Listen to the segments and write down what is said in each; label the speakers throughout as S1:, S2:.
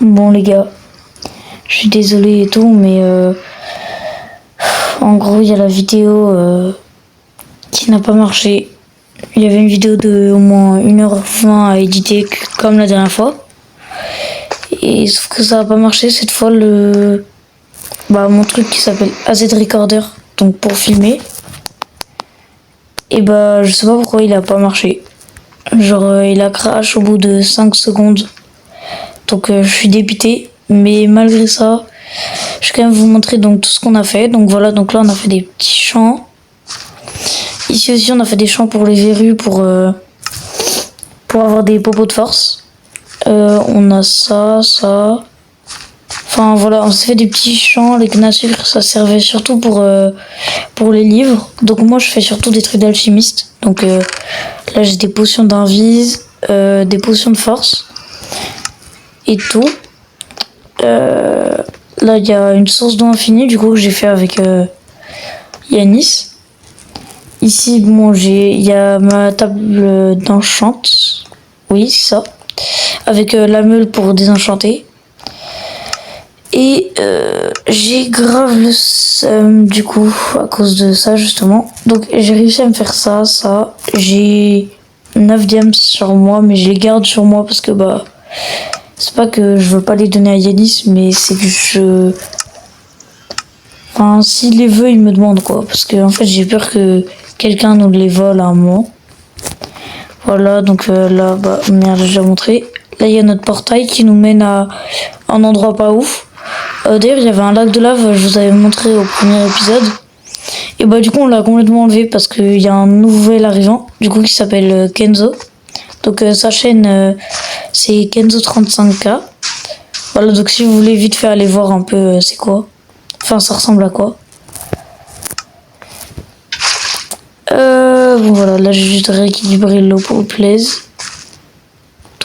S1: Bon les gars, je suis désolé et tout, mais en gros il y a la vidéo qui n'a pas marché. Il y avait une vidéo de au moins 1h20 à éditer comme la dernière fois. Et sauf que ça n'a pas marché cette fois mon truc qui s'appelle AZ Recorder, donc pour filmer. Et je sais pas pourquoi il a pas marché. Genre il a crash au bout de 5 secondes. Donc je suis dépité, mais malgré ça, je vais quand même vous montrer donc tout ce qu'on a fait. Donc voilà, donc là on a fait des petits champs. Ici aussi on a fait des champs pour les verrues, pour avoir des popos de force. On a ça. Enfin voilà, on s'est fait des petits champs, les cannes à sucre, ça servait surtout pour les livres. Donc moi je fais surtout des trucs d'alchimiste. Donc là j'ai des potions d'invise, des potions de force et tout. Là il y a une source d'eau infinie du coup que j'ai fait avec Yanis. Ici bon il y a ma table d'enchant. Oui c'est ça. Avec la meule pour désenchanter. Et j'ai grave le seum du coup à cause de ça justement. Donc j'ai réussi à me faire ça. J'ai 9 diams sur moi, mais je les garde sur moi parce que c'est pas que je veux pas les donner à Yanis, mais c'est que enfin s'il les veut il me demande quoi. Parce que en fait j'ai peur que quelqu'un nous les vole à un moment. Voilà donc là merde j'ai déjà montré. Là il y a notre portail qui nous mène à un endroit pas ouf. D'ailleurs il y avait un lac de lave, je vous avais montré au premier épisode. Et du coup on l'a complètement enlevé parce qu'il y a un nouvel arrivant du coup qui s'appelle Kenzo. Donc sa chaîne c'est Kenzo35K. Voilà donc si vous voulez vite fait aller voir un peu c'est quoi. Enfin ça ressemble à quoi. Bon voilà là j'ai juste rééquilibré l'eau pour plaise.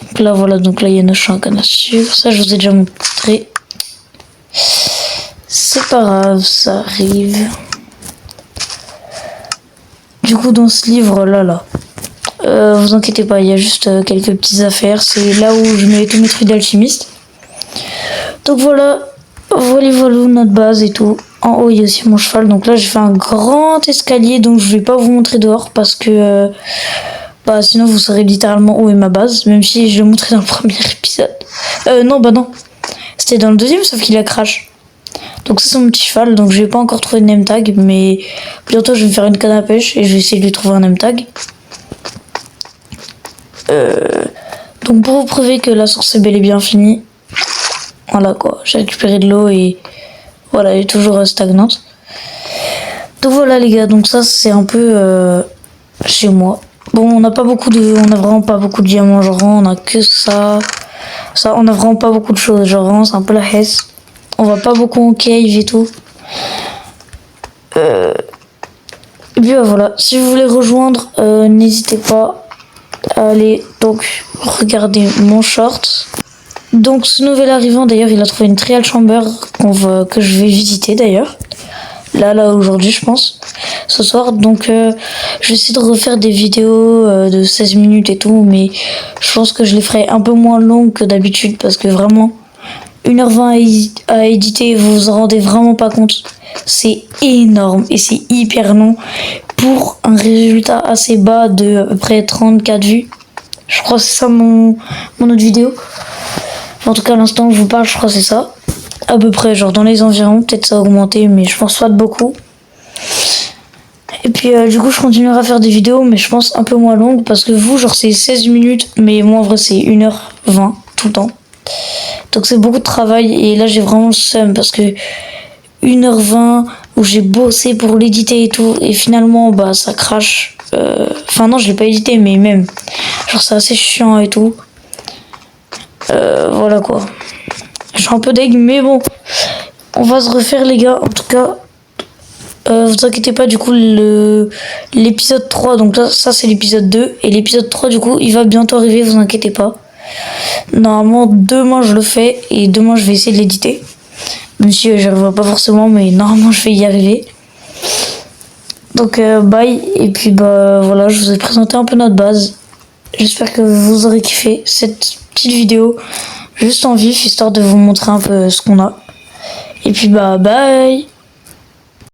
S1: Donc là voilà, donc là il y a nos champs à canne à sucre. Ça je vous ai déjà montré. C'est pas grave, ça arrive. Du coup dans ce livre là, vous inquiétez pas, il y a juste quelques petites affaires. C'est là où je mets tous mes trucs d'alchimiste. Donc voilà notre base et tout. En haut il y a aussi mon cheval. Donc là j'ai fait un grand escalier, donc je vais pas vous montrer dehors parce que sinon vous saurez littéralement où est ma base. Même si je l'ai montré dans le premier épisode. Non. C'était dans le deuxième sauf qu'il a crash. Donc ça c'est mon petit cheval, donc je vais pas encore trouver de name tag, mais bientôt je vais me faire une canne à pêche et je vais essayer de lui trouver un name tag. Donc pour vous prouver que la source est bel et bien finie, voilà quoi, j'ai récupéré de l'eau et voilà, elle est toujours stagnante. Donc voilà les gars, donc ça c'est un peu chez moi. Bon on a vraiment pas beaucoup de diamants, genre on a que ça, on a vraiment pas beaucoup de choses, genre c'est un peu la hesse. On va pas beaucoup en cave et tout. Et puis voilà, si vous voulez rejoindre, n'hésitez pas à aller donc regarder mon short. Donc ce nouvel arrivant d'ailleurs, il a trouvé une trial chamber que je vais visiter d'ailleurs. Là aujourd'hui je pense, ce soir. Donc je vais essayer de refaire des vidéos de 16 minutes et tout, mais je pense que je les ferai un peu moins longues que d'habitude parce que vraiment 1h20 à éditer, vous vous en rendez vraiment pas compte. C'est énorme et c'est hyper long pour un résultat assez bas de à peu près 34 vues. Je crois que c'est ça mon autre vidéo. En tout cas, à l'instant où je vous parle, je crois que c'est ça. À peu près, genre dans les environs. Peut-être ça a augmenté, mais je pense pas de beaucoup. Et puis du coup, je continuerai à faire des vidéos, mais je pense un peu moins longues parce que vous, genre c'est 16 minutes, mais moi en vrai c'est 1h20 tout le temps. Donc c'est beaucoup de travail et là j'ai vraiment le seum parce que 1h20 où j'ai bossé pour l'éditer et tout et finalement ça crache. Enfin non je l'ai pas édité mais même genre c'est assez chiant et tout. Voilà quoi. Je suis un peu deg mais bon on va se refaire les gars. En tout cas vous inquiétez pas du coup l'épisode 3 donc là ça c'est l'épisode 2 et l'épisode 3 du coup il va bientôt arriver, vous inquiétez pas. Normalement demain je le fais et demain je vais essayer de l'éditer. Même si j'y arriverai pas forcément mais normalement je vais y arriver. Donc bye et puis voilà je vous ai présenté un peu notre base. J'espère que vous aurez kiffé cette petite vidéo. juste en vif, histoire de vous montrer un peu ce qu'on a. Et puis bah bye.